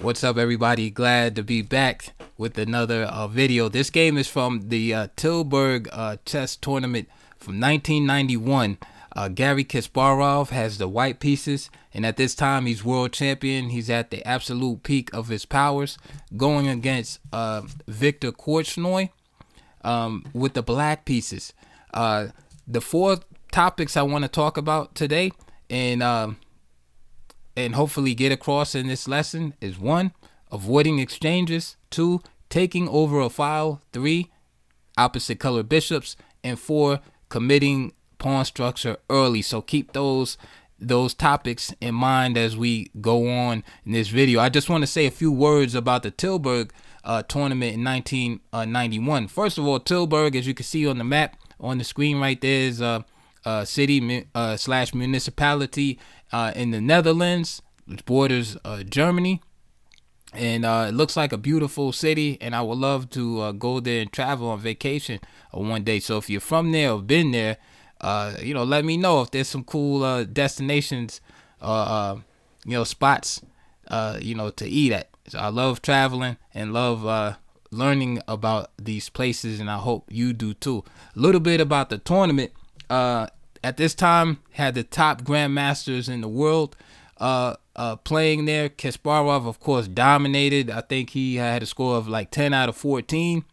What's up, everybody? Glad to be back with another video. This game is from the Tilburg chess tournament from 1991. Garry Kasparov has the white pieces, and at this time he's world champion. He's at the absolute peak of his powers, going against Viktor Korchnoi with the black pieces. The four topics I want to talk about today, and hopefully get across in this lesson is: 1, avoiding exchanges; 2, taking over a file; 3, opposite color bishops; and 4, committing pawn structure early. So keep those topics in mind as we go on in this video. I just want to say a few words about the Tilburg tournament in 1991. First of all, Tilburg, as you can see on the map on the screen right there, is city slash municipality in the Netherlands, which borders Germany, and it looks like a beautiful city, and I would love to go there and travel on vacation one day. So if you're from there or been there, let me know if there's some cool destinations, spots, to eat at. So I love traveling and love learning about these places, and I hope you do too. A little bit about the tournament. At this time, had the top grandmasters in the world playing there. Kasparov, of course, dominated. I think he had a score of like 10 out of 14.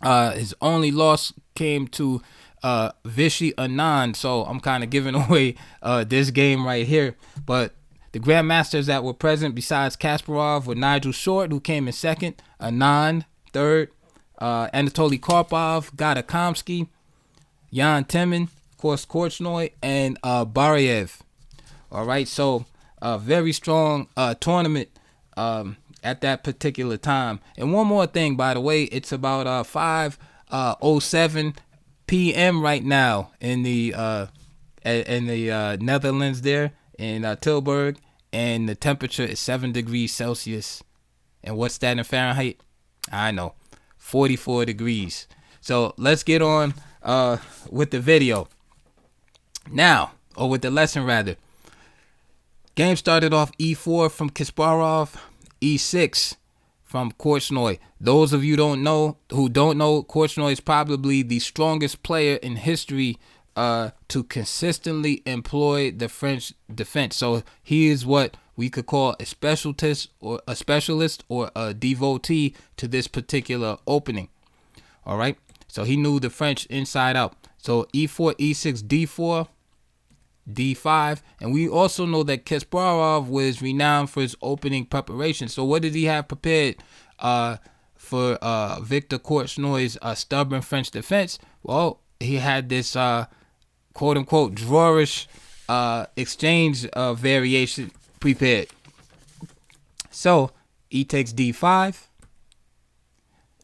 His only loss came to Vishy Anand, so I'm kind of giving away this game right here. But the grandmasters that were present besides Kasparov were Nigel Short, who came in second; Anand, third; Anatoly Karpov, Gadakomsky, Jan Temin, of course, Korchnoi, and Baryev. All right, so a very strong tournament at that particular time. And one more thing, by the way, it's about 5:07 p.m. right now in the Netherlands there in Tilburg, and the temperature is 7 degrees Celsius. And what's that in Fahrenheit? I know, 44 degrees. So let's get on with the video now, or with the lesson rather. Game started off e4 from Kasparov, e6 from Korchnoi. Those of you who don't know, Korchnoi is probably the strongest player in history to consistently employ the French defense. So he is what we could call a specialist or a devotee to this particular opening. All right, so he knew the French inside out. So e4, e6, d4, d5, and we also know that Kasparov was renowned for his opening preparation. So what did he have prepared for Viktor Korchnoi's stubborn French defense? Well, he had this quote-unquote drawish exchange variation prepared. So e takes d5,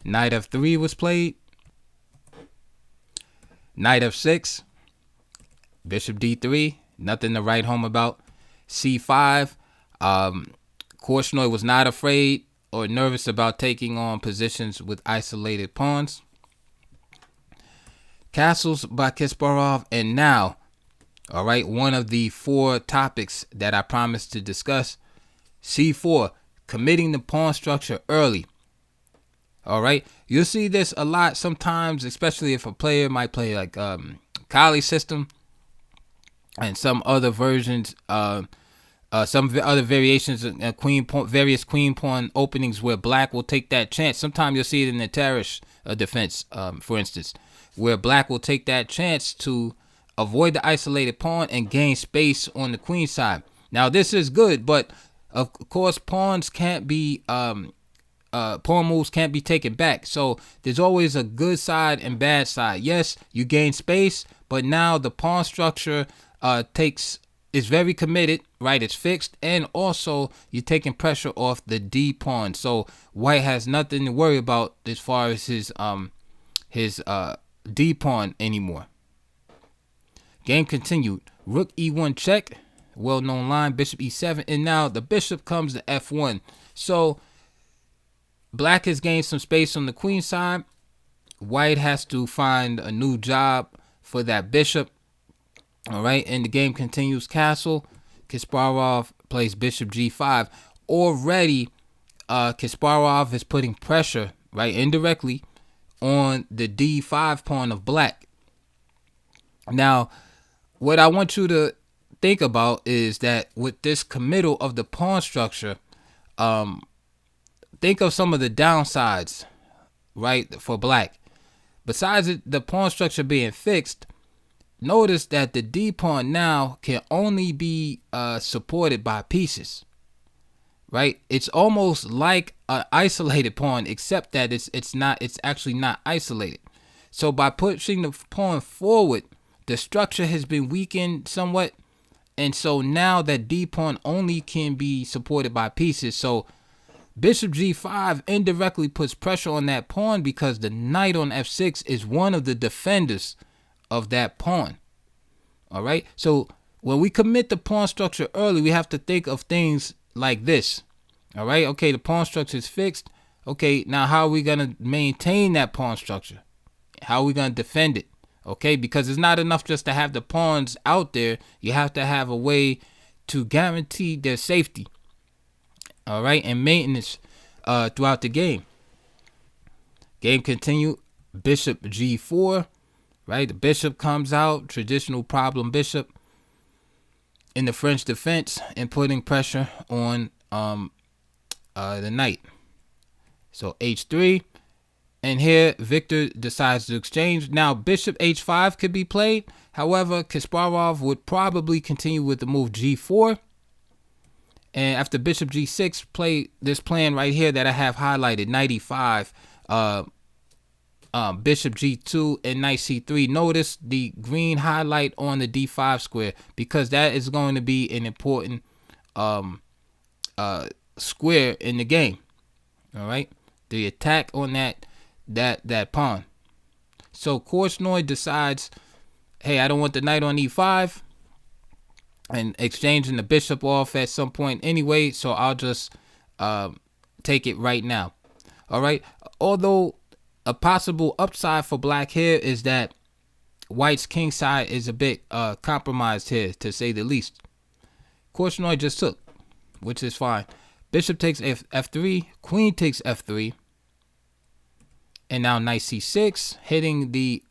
knight f3 was played, knight f6, bishop d3, nothing to write home about. c5, Korchnoi was not afraid or nervous about taking on positions with isolated pawns. Castles by Kasparov, and now, all right, one of the 4 topics that I promised to discuss: c4, committing the pawn structure early. All right, you'll see this a lot sometimes, especially if a player might play like Kali system and some other versions, some other variations of various queen pawn openings where black will take that chance. Sometimes you'll see it in the Tarish defense, for instance, where black will take that chance to avoid the isolated pawn and gain space on the queen side. Now this is good, but of course pawns can't be pawn moves can't be taken back. So there's always a good side and bad side. Yes, you gain space, but now the pawn structure is very committed, right? It's fixed, and also you're taking pressure off the D pawn. So white has nothing to worry about as far as his D pawn anymore. Game continued. Rook e1 check, well-known line. Bishop e7, and now the bishop comes to f1. So black has gained some space on the queen side. White has to find a new job for that bishop. All right, and the game continues. Castle. Kasparov plays bishop g5. Already Kasparov is putting pressure, right, indirectly on the d5 pawn of black. Now, what I want you to think about is that with this committal of the pawn structure, think of some of the downsides, right, for black. Besides the pawn structure being fixed, notice that the d pawn now can only be supported by pieces, right? It's almost like an isolated pawn, except that it's actually not isolated. So by pushing the pawn forward, the structure has been weakened somewhat, and so now that d pawn only can be supported by pieces. So bishop g5 indirectly puts pressure on that pawn because the knight on f6 is one of the defenders of that pawn. All right, so when we commit the pawn structure early, we have to think of things like this. All right, okay, the pawn structure is fixed. Okay, now how are we going to maintain that pawn structure? How are we going to defend it? Okay, because it's not enough just to have the pawns out there. You have to have a way to guarantee their safety. All right, and maintenance throughout the game. Game continue. Bishop g4. Right, the bishop comes out, traditional problem bishop in the French defense, and putting pressure on the knight. So h3, and here Viktor decides to exchange. Now bishop h5 could be played. However, Kasparov would probably continue with the move g4. And after bishop g6, play this plan right here that I have highlighted, knight e5, bishop g2, and knight c3. Notice the green highlight on the d5 square because that is going to be an important square in the game. All right, the attack on that pawn. So Korchnoi decides, hey, I don't want the knight on e5 and exchanging the bishop off at some point anyway, so I'll just take it right now. All right, although a possible upside for black here is that white's king side is a bit compromised here, to say the least. Korchnoi just took, which is fine. Bishop takes f3, queen takes f3, and now knight c6, hitting the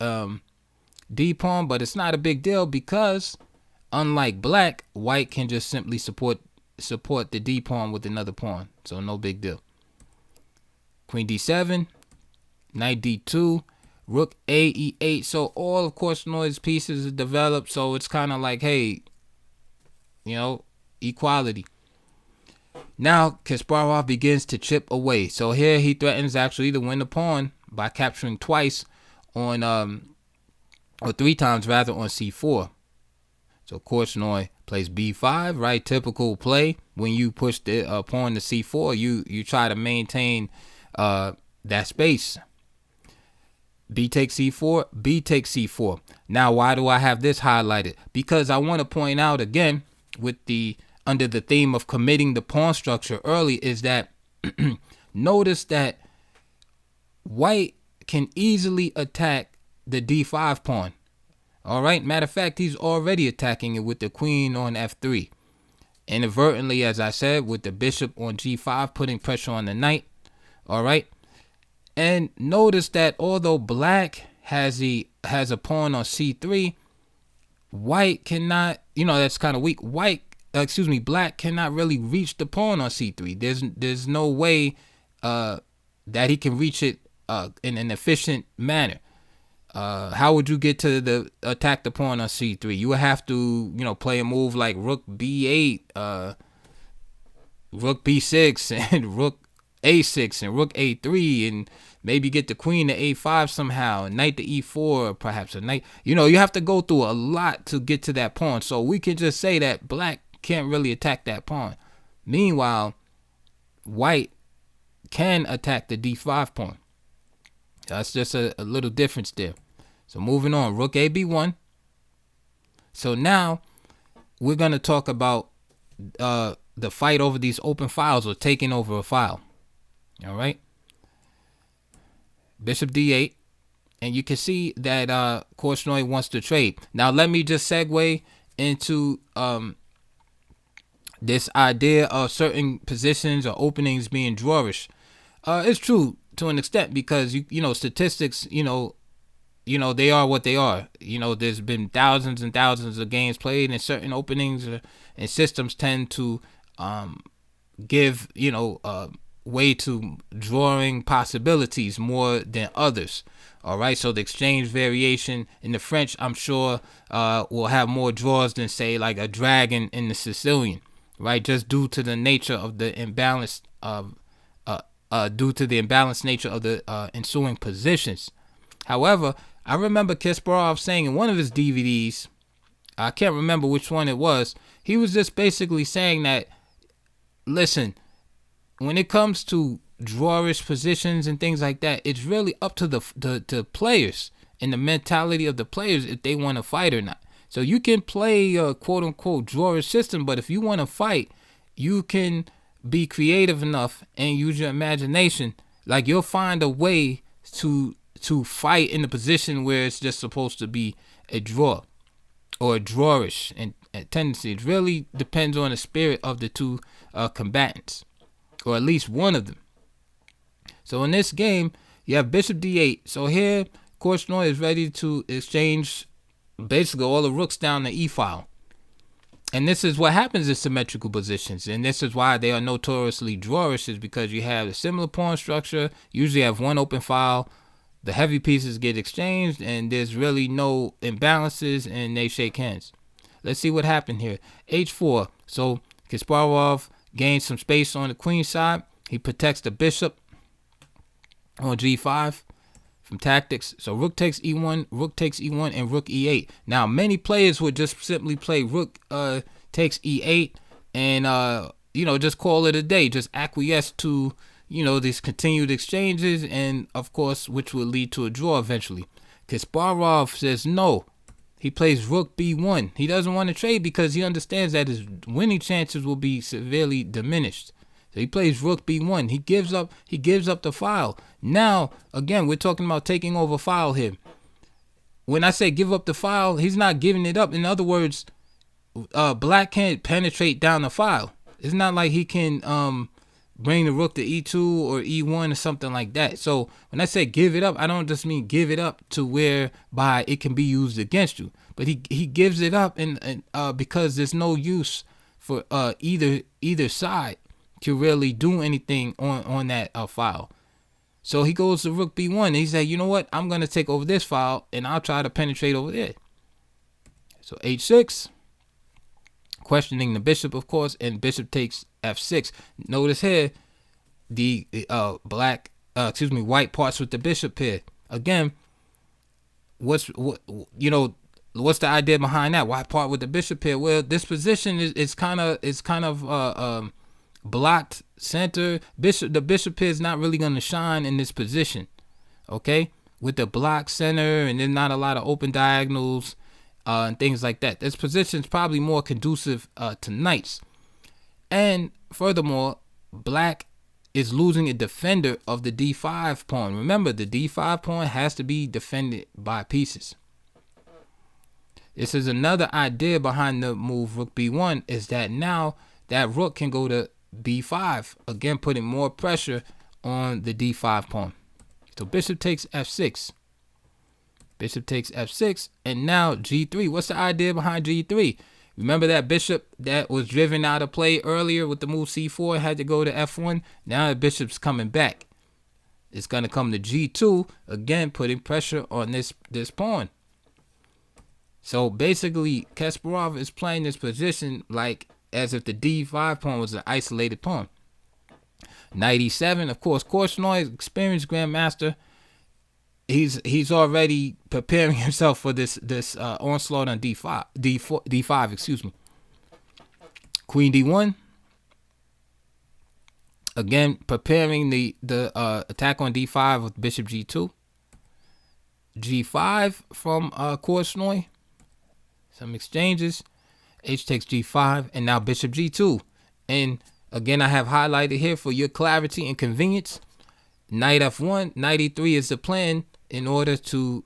d pawn, but it's not a big deal because unlike black, white can just simply support the d pawn with another pawn, so no big deal. Queen d7, knight d2, rook a e8. So all of Korchnoi's pieces are developed, so it's kind of like, hey, you know, equality. Now Kasparov begins to chip away. So here he threatens actually to win the pawn by capturing twice on or three times rather on c4. So Korchnoi plays b5, right? Typical play. When you push the pawn to c4, you try to maintain that space. B takes c4, B takes c4. Now, why do I have this highlighted? Because I want to point out again, with the under the theme of committing the pawn structure early, is that notice that white can easily attack the d5 pawn. All right. Matter of fact, he's already attacking it with the queen on f3. Inadvertently, as I said, with the bishop on g5, putting pressure on the knight. All right. And notice that although black has a pawn on c3, white cannot, that's kind of weak. Black cannot really reach the pawn on c3. There's no way that he can reach it in an efficient manner. How would you get to attack the pawn on c3? You would have to, play a move like rook b8, rook b6, and rook a6 and rook a3, and maybe get the queen to a5 somehow, and knight to e4, perhaps a knight. You have to go through a lot to get to that pawn. So we can just say that black can't really attack that pawn. Meanwhile, white can attack the d5 pawn. That's just a little difference there. So moving on, rook a b1. So now we're going to talk about the fight over these open files, or taking over a file. All right. Bishop d8. And you can see that Korchnoi wants to trade. Now let me just segue into this idea of certain positions or openings being drawish. It's true to an extent because you know statistics, they are what they are. There's been thousands and thousands of games played, and certain openings and systems tend to give way to drawing possibilities more than others. All right, so the exchange variation in the French, I'm sure, will have more draws than say like a dragon in the Sicilian, right? Just due to the nature of the imbalanced nature of the ensuing positions. However, I remember Kasparov saying in one of his DVDs, I can't remember which one it was, he was just basically saying that, listen, when it comes to drawish positions and things like that, it's really up to the players and the mentality of the players if they want to fight or not. So you can play a quote-unquote drawish system, but if you want to fight, you can be creative enough and use your imagination. Like, you'll find a way to fight in the position where it's just supposed to be a draw or a drawish and tendency. It really depends on the spirit of the two combatants, or at least one of them. So in this game, you have bishop d8. So here, Korchnoi is ready to exchange basically all the rooks down the e-file. And this is what happens in symmetrical positions. And this is why they are notoriously drawish, is because you have a similar pawn structure. Usually have one open file. The heavy pieces get exchanged, and there's really no imbalances, and they shake hands. Let's see what happened here. h4. So Kasparov gains some space on the queen side. He protects the bishop on g5 from tactics. So rook takes e1, and rook e8. Now, many players would just simply play rook takes e8 and just call it a day. Just acquiesce to these continued exchanges, and of course, which will lead to a draw eventually. Kasparov says no. He plays rook b1. He doesn't want to trade because he understands that his winning chances will be severely diminished. So he plays rook b1. He gives up the file. Now, again, we're talking about taking over file here. When I say give up the file, he's not giving it up. In other words, black can't penetrate down the file. It's not like he can bring the rook to e2 or e1 or something like that. So when I say give it up, I don't just mean give it up to whereby it can be used against you, but he gives it up and because there's no use for either side to really do anything on that file. So he goes to rook b1 and he said, you know what, I'm going to take over this file and I'll try to penetrate over there. So h6, questioning the bishop, of course, and bishop takes f6. Notice here the white parts with the bishop here. Again, what's the idea behind that? Why part with the bishop here? Well, this position is kind of blocked center. The bishop here is not really going to shine in this position. Okay, with the blocked center and then not a lot of open diagonals and things like that. This position is probably more conducive to knights. And furthermore, black is losing a defender of the d5 pawn. Remember, the d5 pawn has to be defended by pieces. This is another idea behind the move rook b1, is that now that rook can go to b5, again putting more pressure on the d5 pawn. So bishop takes f6. Bishop takes f6, and now g3. What's the idea behind g3? Remember that bishop that was driven out of play earlier with the move c4 and had to go to f1? Now the bishop's coming back. It's going to come to g2, again putting pressure on this pawn. So basically, Kasparov is playing this position like as if the d5 pawn was an isolated pawn. Knight e7, of course, Korchnoi, experienced grandmaster. He's already preparing himself for this onslaught on d5, excuse me. Queen d1. Again, preparing the attack on d5 with bishop g2. g5 from Korchnoi. Some exchanges. H takes g5, and now bishop g2. And again, I have highlighted here for your clarity and convenience. Knight f1, knight e3 is the plan in order to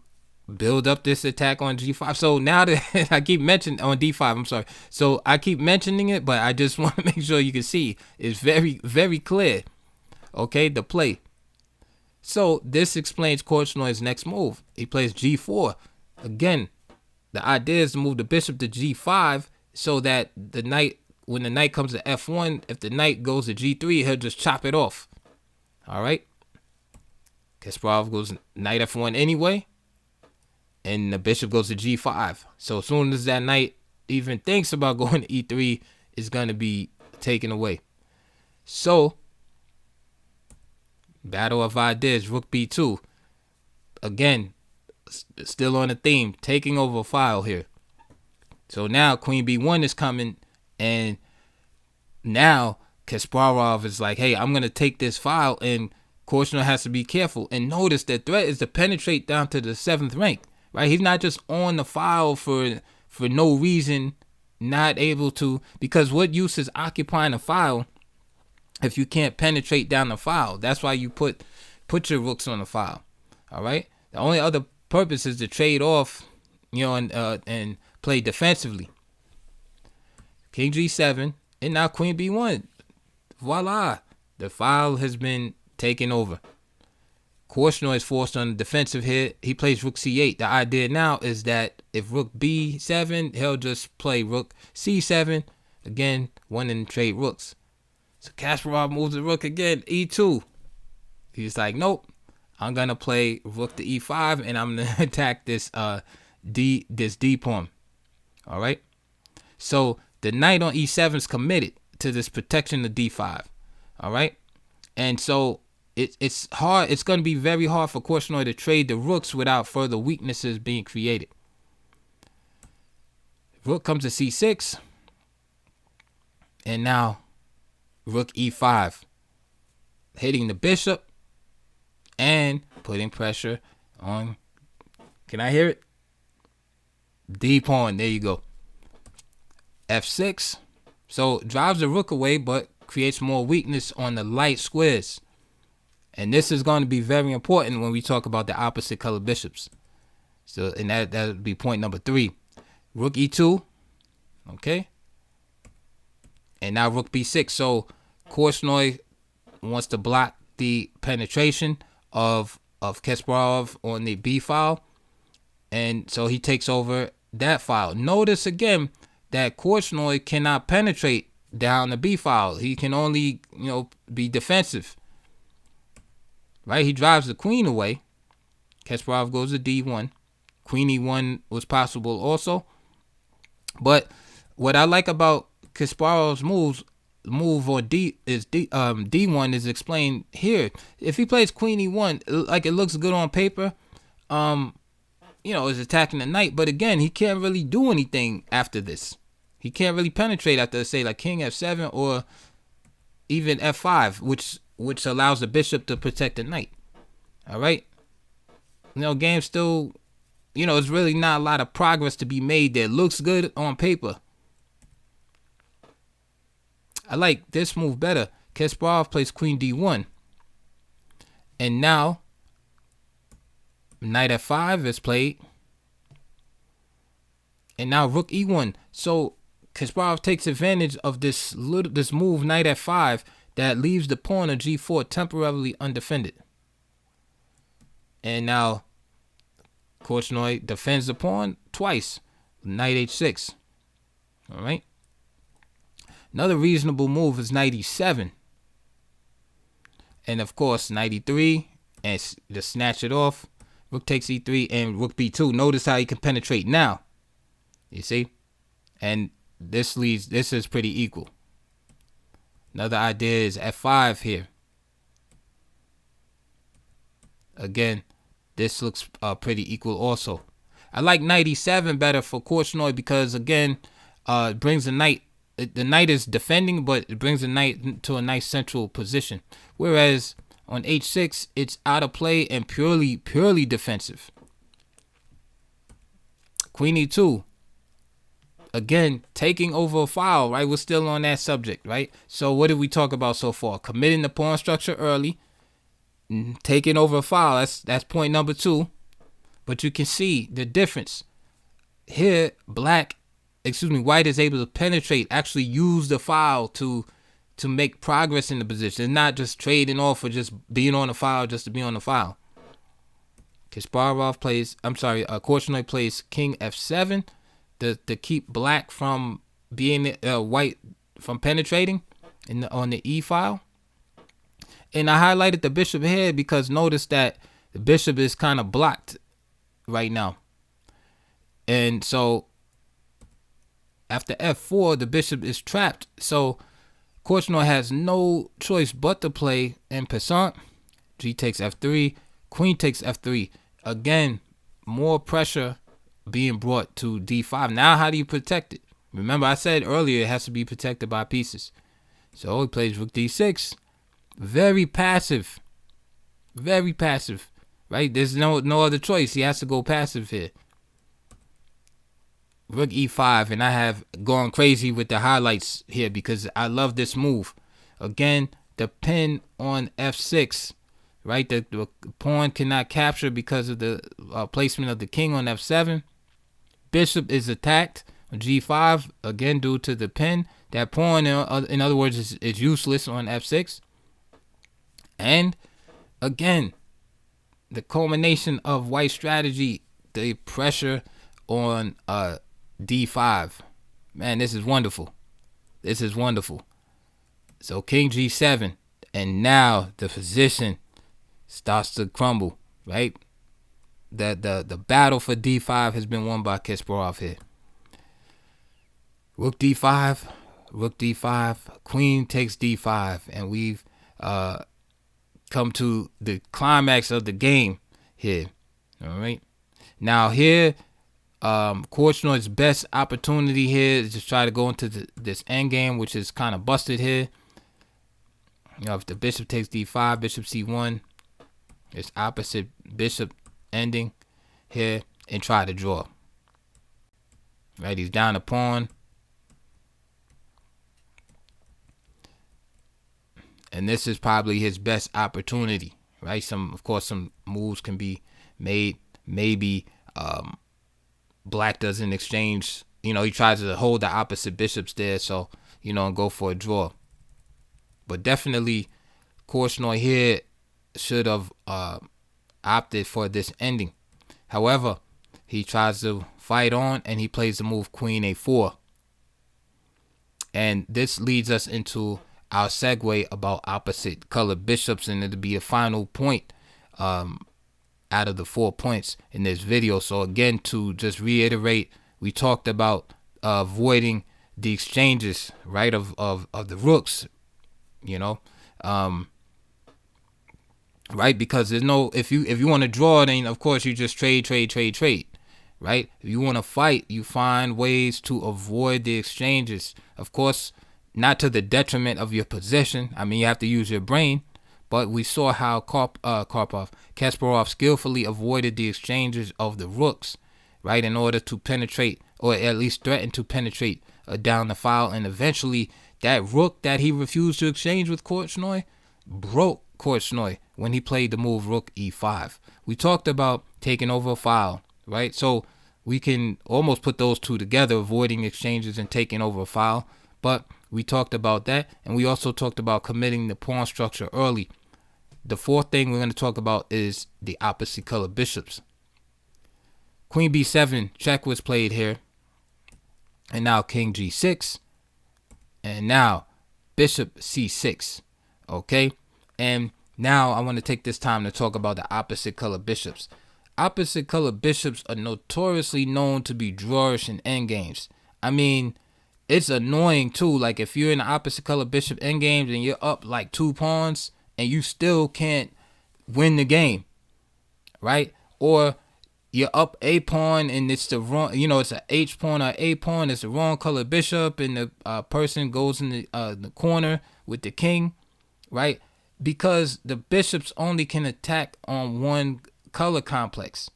build up this attack on G5. So now that I keep mentioning on D5, I'm sorry. So I keep mentioning it, but I just want to make sure you can see it's very, very clear. Okay, the play. So this explains Korchnoi's next move. He plays G4. Again, the idea is to move the bishop to G5 so that the knight, when the knight comes to F1, if the knight goes to G3, he'll just chop it off. All right. Kasparov goes knight F1 anyway. And the bishop goes to G5. So as soon as that knight even thinks about going to E3, it's going to be taken away. So, battle of ideas, rook B2. Again, still on the theme, taking over a file here. So now queen B1 is coming, and now Kasparov is like, hey, I'm going to take this file, and Korchnoi has to be careful. And notice the threat is to penetrate down to the 7th rank. Right, he's not just on the file for no reason, not able to, because what use is occupying a file if you can't penetrate down the file? That's why you put your rooks on the file. All right. The only other purpose is to trade off, and play defensively. King G7 and now Queen B1. Voila, the file has been taken over. Korchnoi is forced on the defensive here. He plays rook c8. The idea now is that if rook b7, he'll just play rook c7. Again, wanting to trade rooks. So Kasparov moves the rook again, e2. He's like, nope, I'm going to play rook to e5, and I'm going to attack this D pawn. All right? So the knight on e7 is committed to this protection of d5. All right? And so it's hard. It's going to be very hard for Korchnoi to trade the rooks without further weaknesses being created. Rook comes to c6. And now rook e5. Hitting the bishop and putting pressure on. Can I hear it? D pawn. There you go. f6. So drives the rook away, but creates more weakness on the light squares. And this is going to be very important when we talk about the opposite color bishops. So, and that would be point number 3. Rook e2. Okay. And now rook b6. So Korchnoi wants to block the penetration of Kasparov on the b file. And so he takes over that file. Notice again that Korchnoi cannot penetrate down the b file. He can only, be defensive. Right? He drives the queen away. Kasparov goes to d1. Queen e1 was possible also. But what I like about Kasparov's move on d1 is explained here. If he plays queen e1, like it looks good on paper, is attacking the knight. But again, he can't really do anything after this. He can't really penetrate after, say, like king f7 or even f5, which allows the bishop to protect the knight. All right. Game still, it's really not a lot of progress to be made there. Looks good on paper. I like this move better. Kasparov plays queen d1. And now knight f5 is played. And now rook e1. So Kasparov takes advantage of this move knight f5 that leaves the pawn of g4 temporarily undefended. And now Korchnoi defends the pawn twice. Knight h6. All right. Another reasonable move is knight e7. And of course, knight e3. And just snatch it off. Rook takes e3 and rook b2. Notice how he can penetrate now. You see? And this is pretty equal. Another idea is f5 here. Again, this looks pretty equal also. I like knight e7 better for Korchnoi because, again, it brings the knight. The knight is defending, but it brings the knight to a nice central position. Whereas on h6, it's out of play and purely defensive. Queen e2. Again, taking over a file, right? We're still on that subject, right? So what did we talk about so far? Committing the pawn structure early. Taking over a file, that's point number 2. But you can see the difference. Here, white is able to penetrate, actually use the file to make progress in the position. It's not just trading off or just being on the file just to be on the file. Korchnoi plays king f7 to keep black from being white from penetrating on the e file. And I highlighted the bishop here because notice that the bishop is kind of blocked right now. And so after f4, the bishop is trapped. So Korchnoi has no choice but to play en passant. G takes f3, queen takes f3. Again, more pressure being brought to d5. Now how do you protect it? Remember I said earlier it has to be protected by pieces. So he plays rook d6. Very passive. Very passive. Right? There's no other choice. He has to go passive here. Rook e5, and I have gone crazy with the highlights here because I love this move. Again, the pin on f6, right? The pawn cannot capture because of the placement of the king on f7. Bishop is attacked on g5, again due to the pin. That pawn, in other words, is useless on f6. And again, the culmination of white strategy, the pressure on d5. Man, this is wonderful. This is wonderful. So king g7, and now the position starts to crumble, right? The battle for d5 has been won by Kasparov here. Rook d5, queen takes d5, and we've come to the climax of the game here. All right. Now here, Korchnoi's best opportunity here is to try to go into this endgame, which is kind of busted here. You know, if the bishop takes d5, bishop c1, it's opposite bishop ending here, and try to draw. Right, he's down a pawn. And this is probably his best opportunity, right? Of course, some moves can be made. Maybe black doesn't exchange. You know, he tries to hold the opposite bishops there, so, you know, and go for a draw. But definitely, Korchnoi here should have opted for this ending. However, he tries to fight on, and he plays the move queen a4. And this leads us into our segue about opposite colored bishops, and it'll be a final point out of the 4 points in this video. So again, to just reiterate, we talked about avoiding the exchanges, right, of the rooks, you know, right, because there's no, if you want to draw, then of course you just trade, right? If you want to fight, you find ways to avoid the exchanges, of course, not to the detriment of your position. I mean, you have to use your brain, but we saw how Kasparov skillfully avoided the exchanges of the rooks, right, in order to penetrate, or at least threaten to penetrate down the file. And eventually, that rook that he refused to exchange with Korchnoi broke Korchnoi when he played the move rook e5. We talked about taking over a file, right? So we can almost put those two together, avoiding exchanges and taking over a file. But we talked about that, and we also talked about committing the pawn structure early. The fourth thing we're going to talk about is the opposite color bishops. Queen b7 check was played here, and now king g6, and now bishop c6. Okay, and now I want to take this time to talk about the opposite color bishops. Opposite color bishops are notoriously known to be drawerish in endgames. I mean, it's annoying too. Like if you're in the opposite color bishop endgames and you're up like 2 pawns and you still can't win the game, right? Or you're up a pawn and it's the wrong, you know, it's an H pawn or a pawn, it's the wrong color bishop, and the person goes in the corner with the king, right? Because the bishops only can attack on one color complex.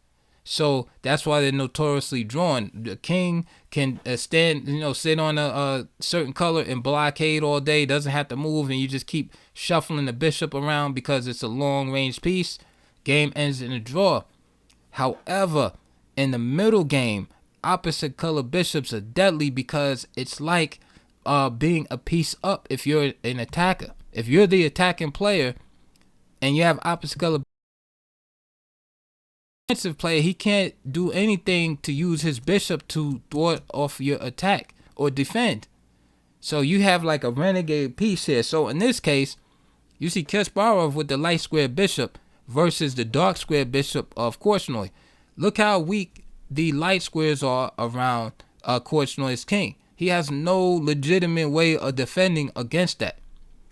So that's why they're notoriously drawn. The king can stand, you know, sit on a certain color and blockade all day, doesn't have to move, and you just keep shuffling the bishop around because it's a long range piece. Game ends in a draw. However, in the middle game, opposite color bishops are deadly because it's like being a piece up if you're an attacker. If you're the attacking player and you have opposite color defensive player, he can't do anything to use his bishop to thwart off your attack or defend. So you have like a renegade piece here. So in this case, you see Kasparov with the light square bishop versus the dark square bishop of Korchnoi. Look how weak the light squares are around Korchnoi's king. He has no legitimate way of defending against that.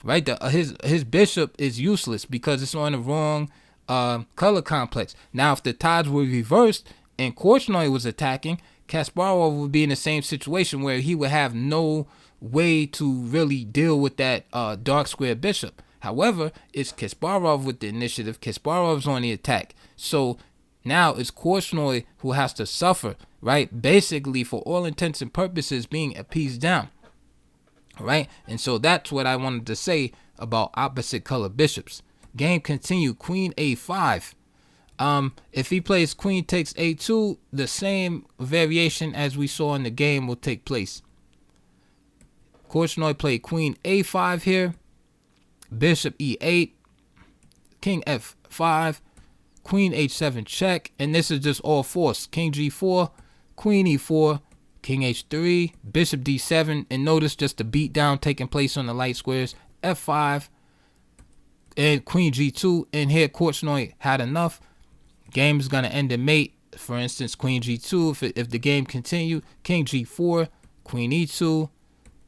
Right? His bishop is useless because it's on the wrong color complex. Now, if the tides were reversed and Korchnoi was attacking, Kasparov would be in the same situation where he would have no way to really deal with that dark square bishop. However, it's Kasparov with the initiative. Kasparov's on the attack. So now it's Korchnoi who has to suffer, right? Basically, for all intents and purposes, being a piece down, right? And so that's what I wanted to say about opposite color bishops. Game continue, queen a5. If he plays queen takes a2, the same variation as we saw in the game will take place. Korchnoi played queen a5 here. Bishop e8, king f5, queen h7 check, and this is just all force. King g4, queen e4, king h3, bishop d7, and notice just the beat down taking place on the light squares. F5 and queen g2, and here Korchnoi had enough. Game is gonna end in mate. For instance, queen g2. If the game continue, king g4, queen e2.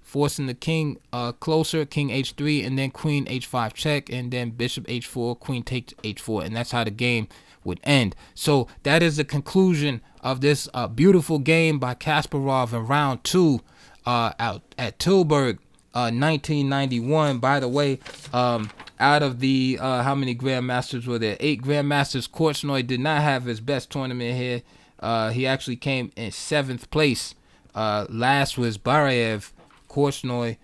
Forcing the king closer, king h3, and then queen h5 check, and then bishop h4, queen takes h4, and that's how the game would end. So that is the conclusion of this beautiful game by Kasparov in round 2 out at Tilburg, 1991. By the way, out of the how many grandmasters were there? 8 grandmasters. Korchnoi did not have his best tournament here. He actually came in 7th place. Last was Barayev. Korchnoi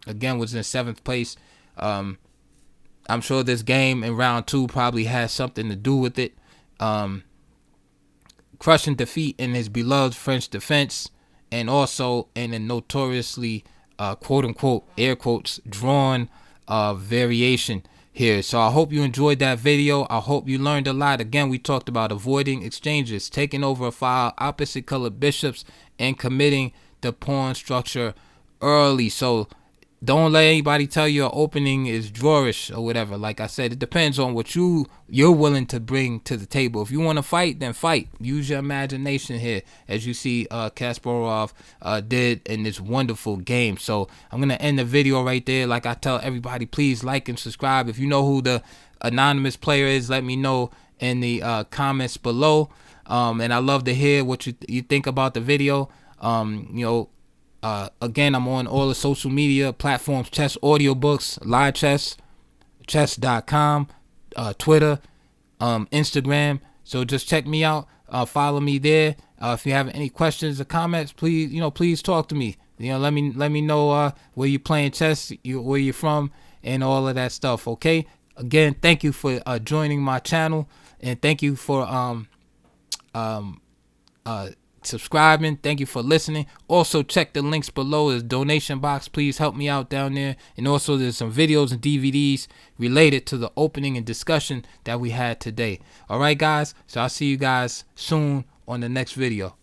again was in 7th place. I'm sure this game in round 2 probably has something to do with it. Crushing defeat in his beloved French defense, and also in a notoriously quote unquote air quotes drawn variation here. So I hope you enjoyed that video. I hope you learned a lot. Again, we talked about avoiding exchanges, taking over a file, opposite color bishops, and committing the pawn structure early. So don't let anybody tell you your opening is drawish or whatever. Like I said, it depends on what you're willing to bring to the table. If you want to fight, then fight. Use your imagination here, as you see Kasparov did in this wonderful game. So I'm gonna end the video right there. Like I tell everybody, please like and subscribe. If you know who the anonymous player is, let me know in the comments below. And I love to hear what you think about the video. Again, I'm on all the social media platforms, chess audiobooks, live chess, chess.com, Twitter, Instagram. So just check me out, follow me there. If you have any questions or comments, please talk to me. Let me know where you're playing chess, where you're from, and all of that stuff. Okay. Again, thank you for joining my channel, and thank you for subscribing. Thank you for listening. Also check the links below. There's a donation box. Please help me out down there. And also there's some videos and DVDs related to the opening and discussion that we had today. All right, guys. So I'll see you guys soon on the next video.